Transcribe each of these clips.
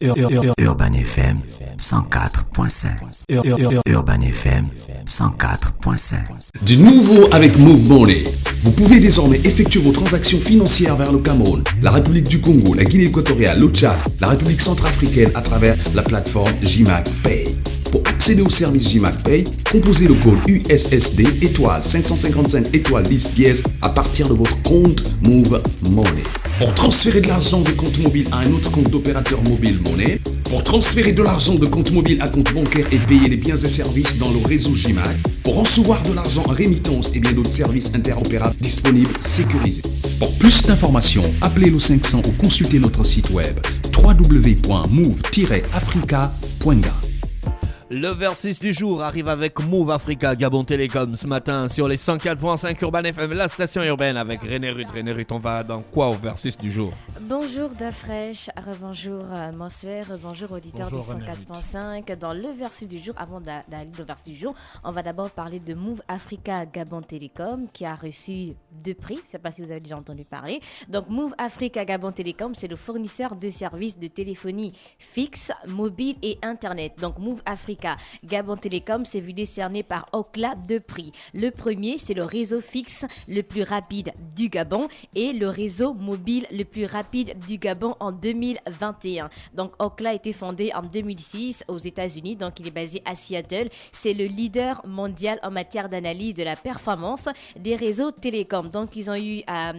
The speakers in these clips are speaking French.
Urban FM 104.5. Urban FM 104.5. Du nouveau avec Move Money. Vous pouvez désormais effectuer vos transactions financières vers le Cameroun, la République du Congo, la Guinée équatoriale, le Tchad, la République centrafricaine à travers la plateforme JMAC Pay. Pour accéder au service JMAC Pay, composez le code USSD étoile 555 étoile 10 dièse à partir de votre compte Move Money. Pour transférer de l'argent de compte mobile à un autre compte d'opérateur mobile Money, pour transférer de l'argent de compte mobile à compte bancaire et payer les biens et services dans le réseau JMAC, pour recevoir de l'argent en rémittance et bien d'autres services interopérables disponibles sécurisés. Pour plus d'informations, appelez le 500 ou consultez notre site web www.move-africa.ga. Le versus du jour arrive avec Move Africa Gabon Télécom ce matin sur les 104.5 Urban FM, la station urbaine avec René Ruth. René Ruth, on va dans quoi au versus du jour? Bonjour Dafresh, rebonjour Mosler, rebonjour auditeur des 104.5. Dans le versus du jour, avant d'aller au versus du jour, on va d'abord parler de Move Africa Gabon Télécom qui a reçu 2 prix. Je ne sais pas si vous avez déjà entendu parler. Donc Move Africa Gabon Télécom, c'est le fournisseur de services de téléphonie fixe, mobile et internet. Donc Move Africa Gabon Télécom s'est vu décerner par Ookla 2 prix. Le premier, c'est le réseau fixe le plus rapide du Gabon et le réseau mobile le plus rapide du Gabon en 2021. Donc Ookla a été fondé en 2006 aux États-Unis, donc il est basé à Seattle. C'est le leader mondial en matière d'analyse de la performance des réseaux télécoms. Donc ils ont eu à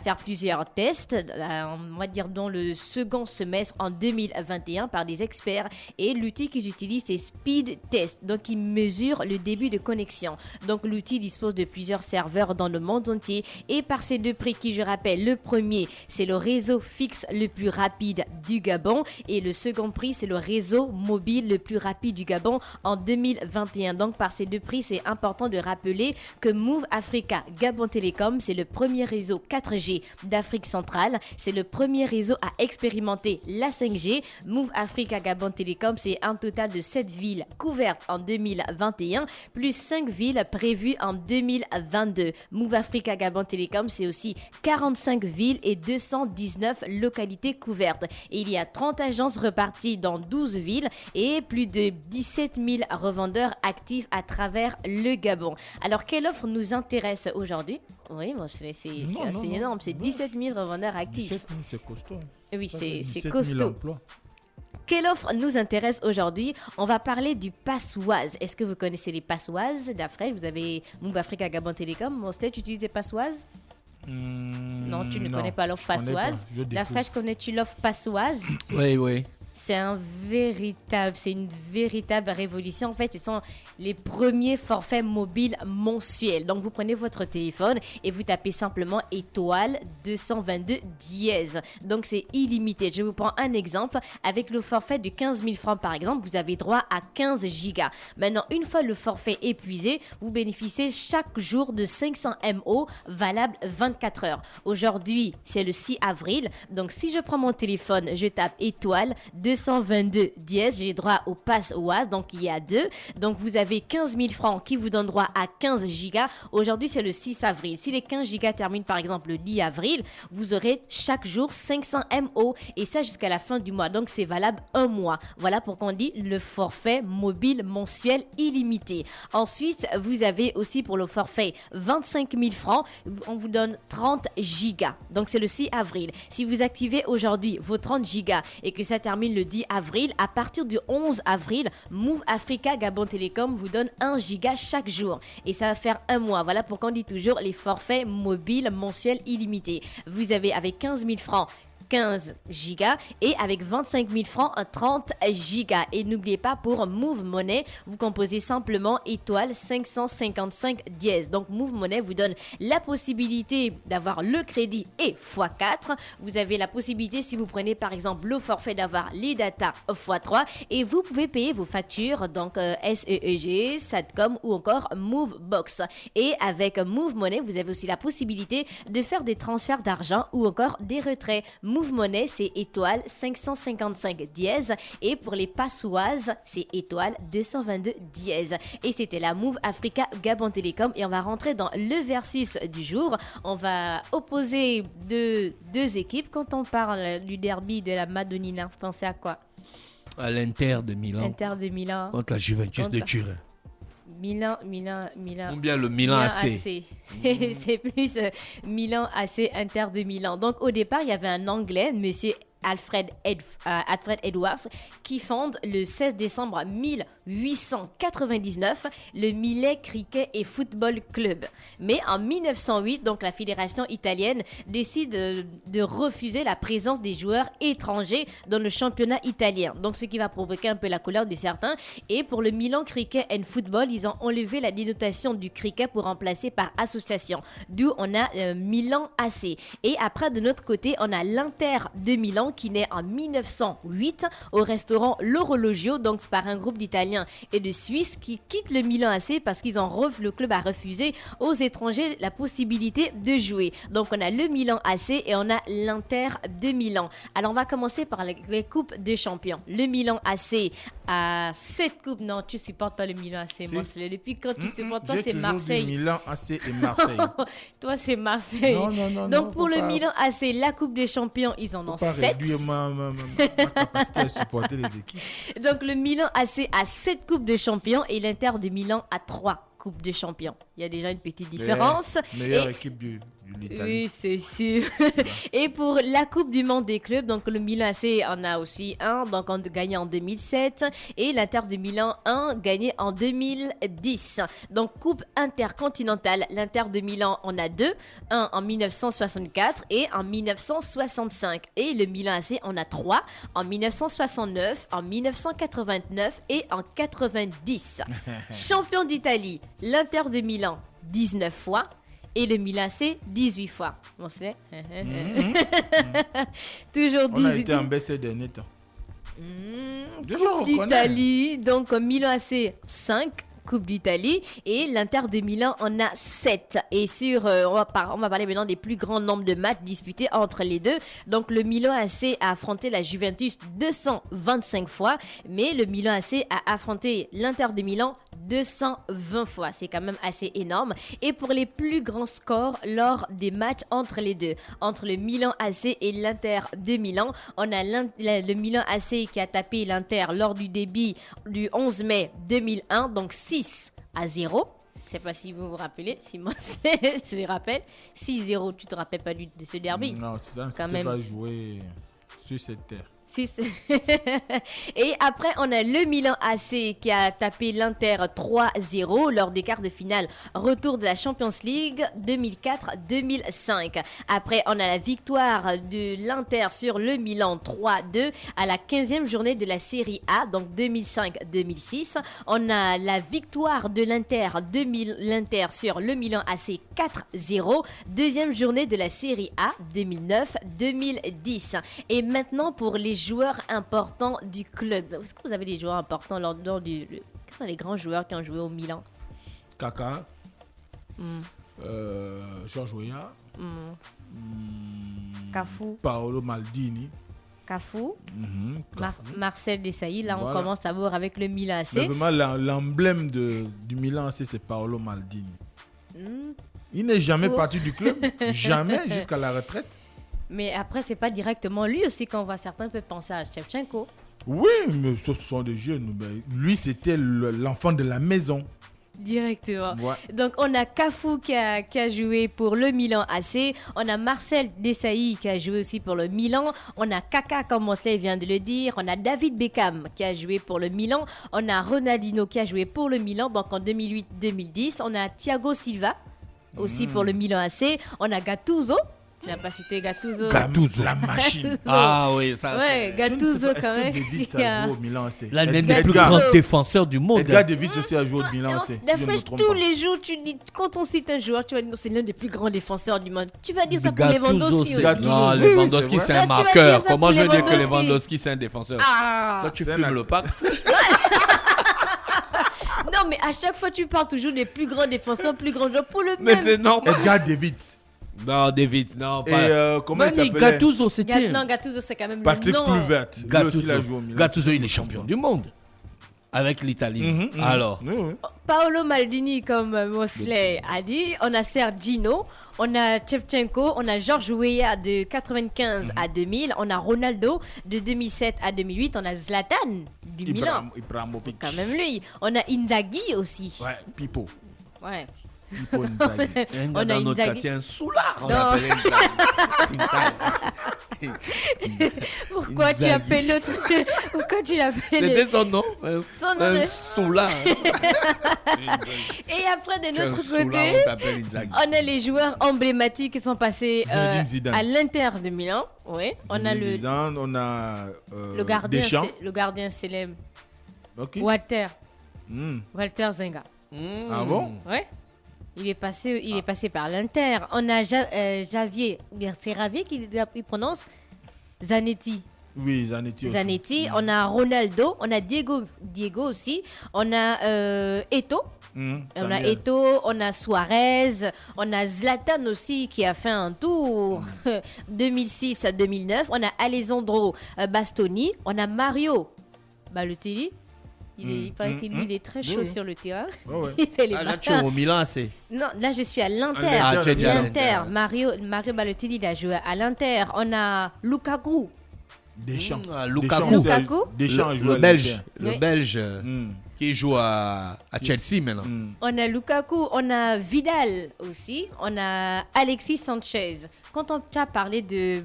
faire plusieurs tests, on va dire dans le second semestre en 2021 par des experts, et l'outil qu'ils utilisent c'est Speed Test, donc il mesure le début de connexion. Donc l'outil dispose de plusieurs serveurs dans le monde entier, et par ces 2 prix qui, je rappelle, le premier c'est le réseau fixe le plus rapide du Gabon et le second prix c'est le réseau mobile le plus rapide du Gabon en 2021. Donc par ces 2 prix, c'est important de rappeler que Move Africa Gabon Télécom, c'est le premier réseau 4G d'Afrique centrale, c'est le premier réseau à expérimenter la 5G. Move Africa Gabon Télécom, c'est un total de 7 villes couvertes en 2021, plus 5 villes prévues en 2022. Move Africa Gabon Télécom, c'est aussi 45 villes et 219 localités couvertes. Et il y a 30 agences reparties dans 12 villes et plus de 17 000 revendeurs actifs à travers le Gabon. Alors, quelle offre nous intéresse aujourd'hui? Oui, bon, c'est assez énorme, c'est 17 000 revendeurs actifs. 17 000, c'est costaud. Oui, c'est 17 000 costaud. emplois. Quelle offre nous intéresse aujourd'hui? On va parler du Passoise. Est-ce que vous connaissez les Passoises? D'après, vous avez Move Africa Gabon Télécom. Monster, tu utilises des Passoises? Non, tu ne connais pas l'offre Passoise. D'après, connais-tu l'offre Passoise? Oui. C'est une véritable révolution. En fait, ce sont les premiers forfaits mobiles mensuels. Donc, vous prenez votre téléphone et vous tapez simplement étoile 222 dièse. Donc, c'est illimité. Je vous prends un exemple. Avec le forfait de 15 000 francs, par exemple, vous avez droit à 15 gigas. Maintenant, une fois le forfait épuisé, vous bénéficiez chaque jour de 500 MO valable 24 heures. Aujourd'hui, c'est le 6 avril. Donc, si je prends mon téléphone, je tape étoile 222 dièse, j'ai droit au pass OAS, donc il y a 2. Donc vous avez 15 000 francs qui vous donnent droit à 15 gigas. Aujourd'hui, c'est le 6 avril. Si les 15 gigas terminent par exemple le 10 avril, vous aurez chaque jour 500 MO et ça jusqu'à la fin du mois. Donc c'est valable un mois. Voilà pourquoi on dit le forfait mobile mensuel illimité. Ensuite, vous avez aussi pour le forfait 25 000 francs, on vous donne 30 gigas. Donc c'est le 6 avril. Si vous activez aujourd'hui vos 30 gigas et que ça termine le 10 avril, à partir du 11 avril, Move Africa Gabon Télécom vous donne 1 giga chaque jour. Et ça va faire un mois. Voilà pourquoi on dit toujours les forfaits mobiles mensuels illimités. Vous avez avec 15 000 francs 15 gigas et avec 25 000 francs 30 gigas. Et n'oubliez pas, pour Move Money, vous composez simplement étoile 555 dièse. Donc Move Money vous donne la possibilité d'avoir le crédit et x4. Vous avez la possibilité, si vous prenez par exemple le forfait, d'avoir les data x3 et vous pouvez payer vos factures, donc SEEG, Satcom ou encore Move Box. Et avec Move Money, vous avez aussi la possibilité de faire des transferts d'argent ou encore des retraits. Move Money, c'est étoile 555 dièse. Et pour les Passoises, c'est étoile 222 dièse. Et c'était la Move Africa Gabon Télécom. Et on va rentrer dans le versus du jour. On va opposer deux équipes. Quand on parle du derby de la Madonnina, vous pensez à quoi? À l'Inter de Milan. Inter de Milan. Contre la Juventus Contre de la- Turin. Milan. Ou bien le Milan AC. C'est plus Milan AC, Inter de Milan. Donc au départ, il y avait un Anglais, monsieur Alfred Edwards, qui fonde le 16 décembre 1899 le Milan Cricket et Football Club. Mais en 1908, donc la fédération italienne décide de refuser la présence des joueurs étrangers dans le championnat italien. Donc ce qui va provoquer un peu la colère de certains. Et pour le Milan Cricket and Football, ils ont enlevé la dénotation du cricket pour remplacer par association. D'où on a Milan AC. Et après, de notre côté, on a l'Inter de Milan qui naît en 1908 au restaurant L'Orologio, donc par un groupe d'Italiens et de Suisses qui quittent le Milan AC parce qu'ils le club a refusé aux étrangers la possibilité de jouer. Donc on a le Milan AC et on a l'Inter de Milan. Alors on va commencer par les coupes de champions. Le Milan AC a 7 coupes. Non, tu supportes pas le Milan AC, moi. Depuis quand tu supportes, toi c'est Marseille. Dit Milan AC et Marseille. Toi c'est Marseille. Non. Donc pour le Milan AC, la coupe des champions, ils en ont 7. Ma capacité à supporter les équipes. Donc le Milan AC a 7 coupes de champions et l'Inter de Milan a 3 coupes de champions. Il y a déjà une petite différence. Meilleure équipe de l'Italie. Oui, c'est sûr. Et pour la Coupe du Monde des clubs, donc le Milan AC en a aussi un, donc on a gagné en 2007, et l'Inter de Milan un, gagné en 2010. Donc Coupe intercontinentale, l'Inter de Milan en a 2, un en 1964 et en 1965. Et le Milan AC en a 3, en 1969, en 1989 et en 90. Champion d'Italie, l'Inter de Milan 19 fois. Et le Milan AC, 18 fois. On se l'est. Toujours 18. On a été en baisse ces derniers temps. Coupe d'Italie. Donc, Milan AC, 5. Coupe d'Italie et l'Inter de Milan en a 7. Et on va parler maintenant des plus grands nombres de matchs disputés entre les deux. Donc le Milan AC a affronté la Juventus 225 fois, mais le Milan AC a affronté l'Inter de Milan 220 fois. C'est quand même assez énorme. Et pour les plus grands scores lors des matchs entre les deux, entre le Milan AC et l'Inter de Milan, on a le Milan AC qui a tapé l'Inter lors du début du 11 mai 2001, donc 6-0. Je ne sais pas si vous vous rappelez, si moi je rappelle. 6-0, tu te rappelles pas de ce derby? Non, c'est ça, c'était pas joué sur cette terre. Et après, on a le Milan AC qui a tapé l'Inter 3-0 lors des quarts de finale. Retour de la Champions League 2004-2005. Après, on a la victoire de l'Inter sur le Milan 3-2 à la 15e journée de la Série A, donc 2005-2006. On a la victoire de l'Inter sur le Milan AC 4-0. Deuxième journée de la Série A 2009-2010. Et maintenant, pour les joueurs importants du club. Est-ce que vous avez des joueurs importants lors du... Quels sont les grands joueurs qui ont joué au Milan? Kaka, Georges Weah, Cafu, Paolo Maldini, Cafu. Marcel Desailly. Là, voilà. On commence à voir avec le Milan AC. Mais vraiment, l'emblème du Milan AC, c'est Paolo Maldini. Il n'est jamais parti du club, jamais, jusqu'à la retraite. Mais après, c'est pas directement lui aussi qu'on voit. Certains peuvent penser à Shevchenko. Oui, mais ce sont des jeunes. Lui, c'était l'enfant de la maison. Directement. Ouais. Donc, on a Cafu qui a joué pour le Milan AC. On a Marcel Desailly qui a joué aussi pour le Milan. On a Kaka, comme Mosley vient de le dire. On a David Beckham qui a joué pour le Milan. On a Ronaldinho qui a joué pour le Milan, donc en 2008-2010. On a Thiago Silva aussi pour le Milan AC. On a Gattuso. Tu n'as pas cité Gattuso. Gattuso, la machine. Gattuso. Ah oui, ça. Ouais, Gattuso quand même. Est-ce que David a joué au Milan AC? L'un des plus grands défenseurs du monde. Edgar David aussi a joué au Milan AC. D'après tous les jours, tu dis, quand on cite un joueur, tu vas dire c'est l'un des plus grands défenseurs du monde. Tu vas dire ça pour Lewandowski aussi. Non, Lewandowski c'est un marqueur. Comment je vais dire que Lewandowski c'est un défenseur? Toi tu fumes le Pax. Non, mais à chaque fois tu parles toujours des plus grands défenseurs, plus grands joueurs pour le même. Mais c'est normal. Edgar David. Non, David, non, pas. Et comment il s'appelait? Gattuso, c'était. Non, Gattuso, c'est quand même Patrick le nom. Kluivert. Gattuso, il est champion du monde. Avec l'Italie. Alors. Oui, oui. Paolo Maldini, comme Mosley a dit. On a Sergino, on a Shevchenko, on a Georges Weah de 95 à 2000, on a Ronaldo de 2007 à 2008, on a Zlatan du Milan. Ibrahimovic. Quand même lui. On a Inzaghi aussi. Ouais, Pipo. Ouais. Pipo Inzaghi. Un On gars a dans notre Inzaghi. quartier, un soulard. On Non. l'appelait Pourquoi tu Inzaghi. appelles l'autre Pourquoi tu l'appelles C'était son nom. Son nom Un de- soulard. Et après, de Un notre soulard, côté, on t'appelle Inzaghi. on a les joueurs emblématiques qui sont passés Zinedine Zidane. à l'Inter de Milan. Oui. On a le, Zidane, on a le gardien, Deschamps. le gardien célèbre Ok. Walter Hmm. Zenga. Ah bon? Ouais. Il est passé par l'Inter. On a Javier, ou bien c'est Javier qui prononce Zanetti. Oui, Zanetti. aussi. Zanetti. On a Ronaldo. On a Diego aussi. On a Eto'o. Hmm, On a Samuel. Eto'o, on a Suarez, on a Zlatan aussi qui a fait un tour 2006 à 2009. On a Alessandro Bastoni, on a Mario Balotelli. Il paraît que lui, il est très chaud Oui. sur le terrain. Ouais, ouais. Il fait les Ah, là, tu es matins. au Milan, c'est. Non, là, je suis à l'Inter. Ah, tu es déjà à L'Inter. l'Inter. Mario Balotelli, il a joué à l'Inter. On a Lukaku. Deschamps. Lukaku. Lukaku. Deschamps a joué à Le Belge. l'Inter. Le Oui. Belge Hmm, qui joue à Chelsea maintenant. hmm. On a Lukaku, on a Vidal aussi, on a Alexis Sanchez. Quand on t'a parlé de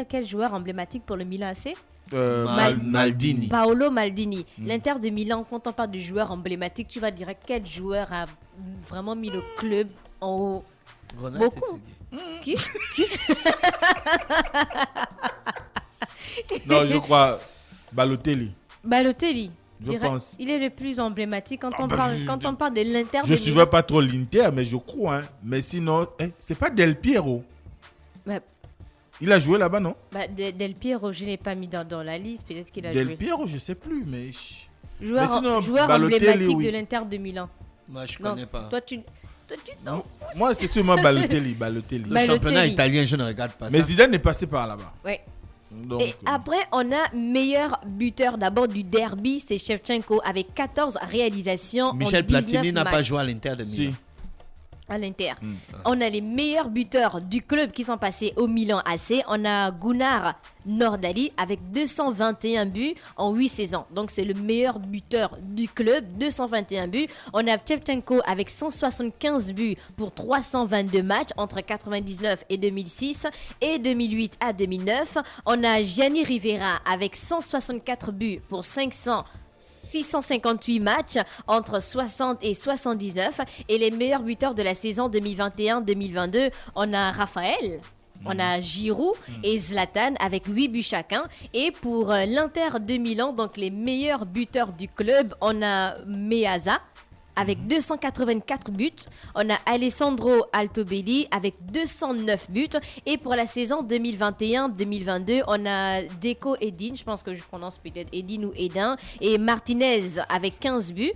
quel joueur emblématique pour le Milan AC? Maldini. Paolo Maldini. L'Inter de Milan, quand on parle de joueur emblématique, tu vas direct quel joueur a vraiment mis le club en haut? Beaucoup. Qui? Non, je crois Balotelli. Balotelli. Je pense. Il est le plus emblématique quand Ah on bah, parle de l'Inter Je de ne Milan. suivais pas trop l'Inter, mais je crois. Hein. Mais sinon, c'est pas Del Piero. Bah, Il a joué là-bas, non? Del Piero, je ne l'ai pas mis dans la liste. Peut-être qu'il a Del joué. Piero, je sais plus, mais... Joueur, Mais sinon, joueur Balotelli, emblématique oui. de l'Inter de Milan. Moi, je Non, connais pas. Toi, tu t'en fous. Moi, c'est sûrement Balotelli. Balotelli. Le Balotelli. championnat italien, je ne regarde pas Mais ça. Zidane est passé par là-bas. Ouais. Donc, Et après, on a meilleur buteur d'abord du derby, c'est Shevchenko avec 14 réalisations. Michel en 19 Platini n'a pas matchs joué à l'Inter de Milan. si. à l'Inter. On a les meilleurs buteurs du club qui sont passés au Milan AC. On a Gunnar Nordali avec 221 buts en 8 saisons. Donc c'est le meilleur buteur du club, 221 buts. On a Shevchenko avec 175 buts pour 322 matchs entre 99 et 2006 et 2008 à 2009. On a Gianni Rivera avec 164 buts pour 658 matchs entre 60 et 79. Et les meilleurs buteurs de la saison 2021-2022, on a Raphaël, on a Giroud et Zlatan avec 8 buts chacun. Et pour l'Inter de Milan, donc les meilleurs buteurs du club, on a Meazza avec 284 buts. On a Alessandro Altobelli avec 209 buts. Et pour la saison 2021-2022, on a Deco Edin, je pense que je prononce peut-être Edin ou Edin, et Martinez avec 15 buts.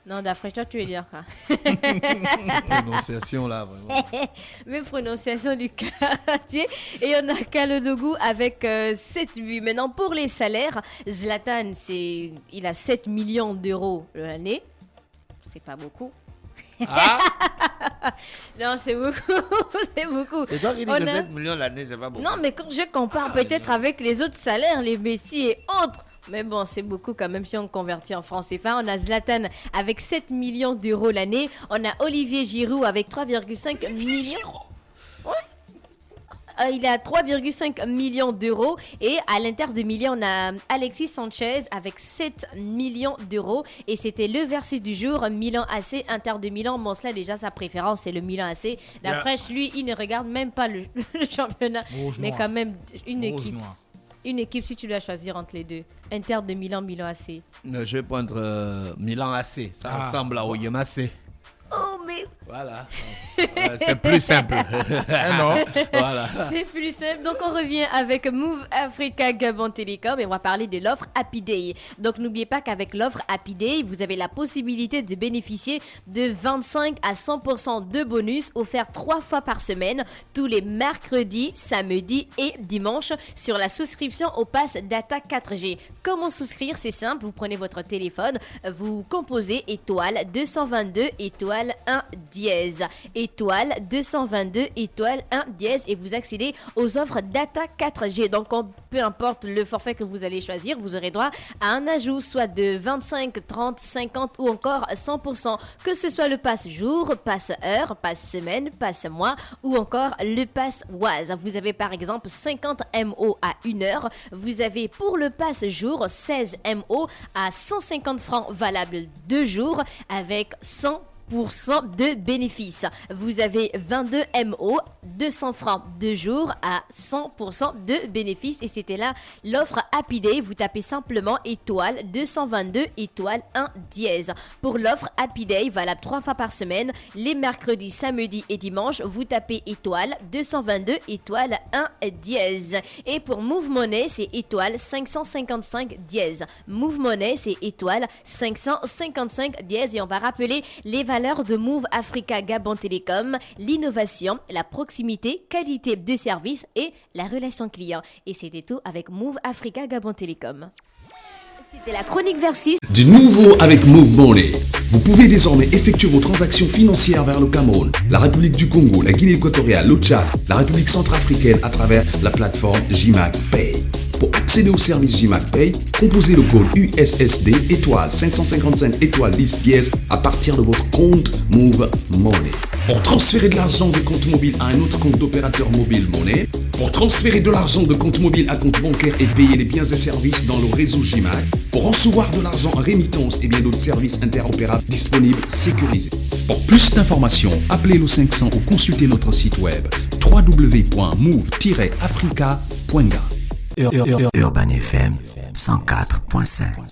Non, d'après toi, tu veux dire quoi? Prononciation là, vraiment. Mes prononciations du quartier. Et on a Kalodougou avec 7 buts. Maintenant, pour les salaires, Zlatan, il a 7 millions d'euros l'année. C'est pas beaucoup. Ah, Non, c'est beaucoup. C'est beaucoup. c'est toi qui dis On que a- 7 millions l'année, c'est pas beaucoup. Non, mais quand je compare peut-être avec les autres salaires, les Messi et autres. Mais bon, c'est beaucoup quand même si on convertit en francs CFA. On a Zlatan avec 7 millions d'euros l'année. On a Olivier Giroud avec 3,5 millions. Il a 3,5 millions d'euros. Et à l'Inter de Milan, on a Alexis Sanchez avec 7 millions d'euros. Et c'était le versus du jour. Milan AC, Inter de Milan. Bon, cela déjà, sa préférence, c'est le Milan AC. La fraîche, lui, il ne regarde même pas le championnat. Rouge Mais noir. quand même, une Rose équipe. noir. Une équipe, si tu dois choisir entre les deux. Inter de Milan, Milan AC. Je vais prendre Milan AC. Ça Ah. ressemble à Oyem AC. Oh, mais Voilà. C'est plus simple. Non. Voilà. C'est plus simple. Donc, on revient avec Move Africa Gabon Télécom et on va parler de l'offre Happy Day. Donc, n'oubliez pas qu'avec l'offre Happy Day, vous avez la possibilité de bénéficier de 25 à 100% de bonus offerts 3 fois par semaine, tous les mercredis, samedis et dimanches sur la souscription au pass Data 4G. Comment souscrire? C'est simple. Vous prenez votre téléphone, vous composez étoile 222 étoile 1 dièse. Étoile 222 étoile 1 dièse et vous accédez aux offres Data 4G. Donc, peu importe le forfait que vous allez choisir, vous aurez droit à un ajout soit de 25, 30, 50 ou encore 100%. Que ce soit le pass jour, pass heure, pass semaine, pass mois ou encore le pass Oise. Vous avez par exemple 50 MO à 1 heure. Vous avez pour le pass jour 16 MO à 150 francs valables 2 jours avec 100% de bénéfices. Vous avez 22 MO, 200 francs 2 jours à 100% de bénéfices et c'était là l'offre Happy Day. Vous tapez simplement étoile 222 étoile 1 dièse. Pour l'offre Happy Day valable 3 fois par semaine, les mercredis, samedis et dimanches, vous tapez étoile 222 étoile 1 dièse. Et pour Move Money, c'est étoile 555 dièse. Move Money, c'est étoile 555 dièse et on va rappeler les valeurs de Move Africa Gabon Télécom, l'innovation, la proximité, qualité de service et la relation client. Et c'était tout avec Move Africa Gabon Télécom. C'était la chronique versus. Du nouveau avec Move Money. Vous pouvez désormais effectuer vos transactions financières vers le Cameroun, la République du Congo, la Guinée équatoriale, le Tchad, la République centrafricaine à travers la plateforme JMAC Pay. Pour accéder au service JMAC Pay, composez le code USSD étoile 555 étoile 10 dièse à partir de votre compte Move Money. Pour transférer de l'argent de compte mobile à un autre compte d'opérateur mobile Money, pour transférer de l'argent de compte mobile à compte bancaire et payer les biens et services dans le réseau JMAC, pour recevoir de l'argent en rémittance et bien d'autres services interopérables disponibles sécurisés. Pour plus d'informations, appelez le 500 ou consultez notre site web www.move-africa.ga. Urban FM 104.5.